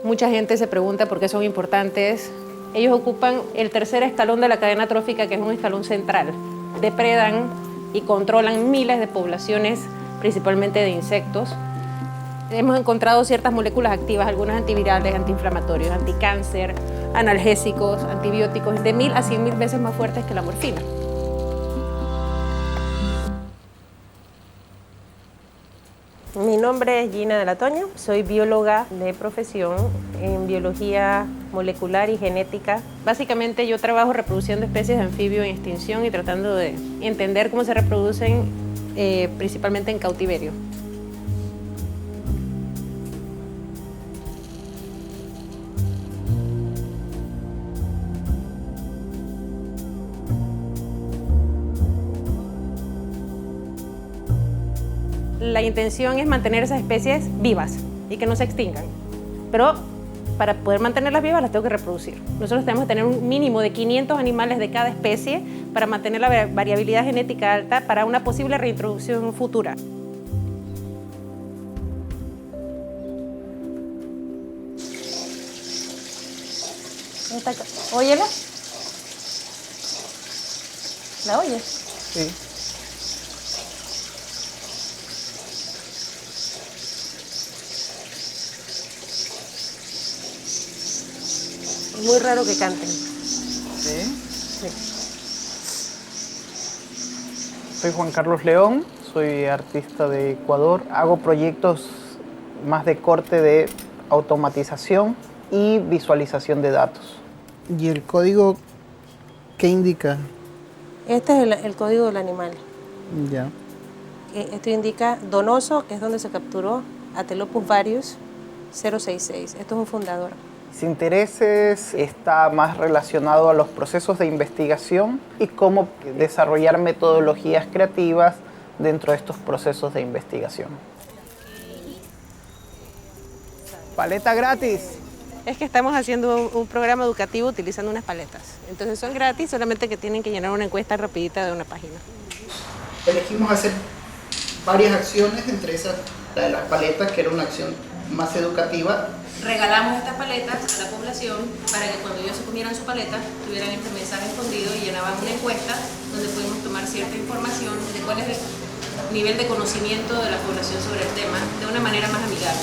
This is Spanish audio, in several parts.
Mucha gente se pregunta por qué son importantes. Ellos ocupan el tercer escalón de la cadena trófica, que es un escalón central. Depredan y controlan miles de poblaciones, principalmente de insectos. Hemos encontrado ciertas moléculas activas, algunas antivirales, antiinflamatorios, anticáncer, analgésicos, antibióticos, de 1000 a 100.000 veces más fuertes que la morfina. Mi nombre es Gina de la Toña, soy bióloga de profesión en biología molecular y genética. Básicamente yo trabajo reproduciendo especies de anfibios en extinción y tratando de entender cómo se reproducen principalmente en cautiverio. La intención es mantener esas especies vivas y que no se extingan. Pero para poder mantenerlas vivas las tengo que reproducir. Nosotros tenemos que tener un mínimo de 500 animales de cada especie para mantener la variabilidad genética alta para una posible reintroducción futura. ¿Óyela? ¿La oyes? Sí. Es muy raro que canten. ¿Sí? Sí. Soy Juan Carlos León, soy artista de Ecuador. Hago proyectos más de corte de automatización y visualización de datos. ¿Y el código qué indica? Este es el código del animal. Ya. Esto indica Donoso, que es donde se capturó, Atelopus varius 066. Esto es un fundador. Mis intereses está más relacionado a los procesos de investigación y cómo desarrollar metodologías creativas dentro de estos procesos de investigación. Paleta gratis. Es que estamos haciendo un programa educativo utilizando unas paletas. Entonces son gratis, solamente que tienen que llenar una encuesta rapidita de una página. Elegimos hacer varias acciones, entre esas la de las paletas, que era una acción más educativa. Regalamos estas paletas a la población para que cuando ellos se comieran su paleta tuvieran este mensaje escondido y llenaban una encuesta donde pudimos tomar cierta información de cuál es el nivel de conocimiento de la población sobre el tema de una manera más amigable.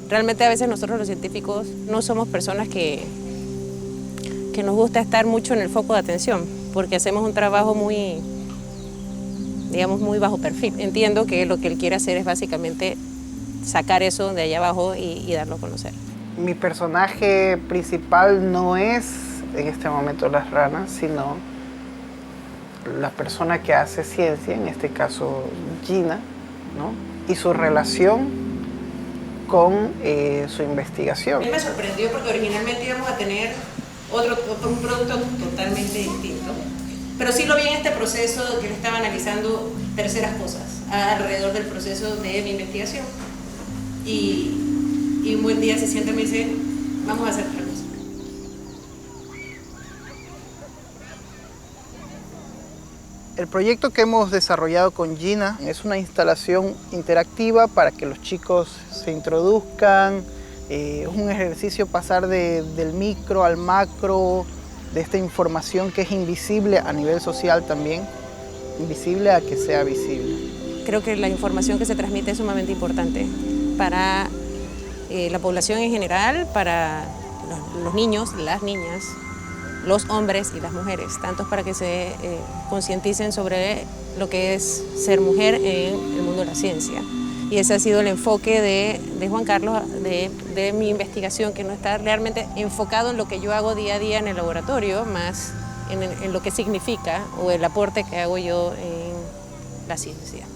Realmente a veces nosotros los científicos no somos personas que nos gusta estar mucho en el foco de atención, porque hacemos un trabajo muy, digamos, muy bajo perfil. Entiendo que lo que él quiere hacer es básicamente sacar eso de allá abajo y darlo a conocer. Mi personaje principal no es en este momento las ranas, sino la persona que hace ciencia, en este caso Gina, ¿no? Y su relación con su investigación. A mí me sorprendió porque originalmente íbamos a tener un producto totalmente distinto, pero sí lo vi en este proceso que él estaba analizando terceras cosas alrededor del proceso de mi investigación. Y un buen día se siente y me dice, vamos a hacer otra cosa. El proyecto que hemos desarrollado con Gina es una instalación interactiva para que los chicos se introduzcan. Es un ejercicio pasar del micro al macro, de esta información que es invisible a nivel social también, invisible a que sea visible. Creo que la información que se transmite es sumamente importante para la población en general, para los niños, las niñas, los hombres y las mujeres, tanto para que se concienticen sobre lo que es ser mujer en el mundo de la ciencia. Y ese ha sido el enfoque de Juan Carlos, de mi investigación, que no está realmente enfocado en lo que yo hago día a día en el laboratorio, más en lo que significa o el aporte que hago yo en la ciencia.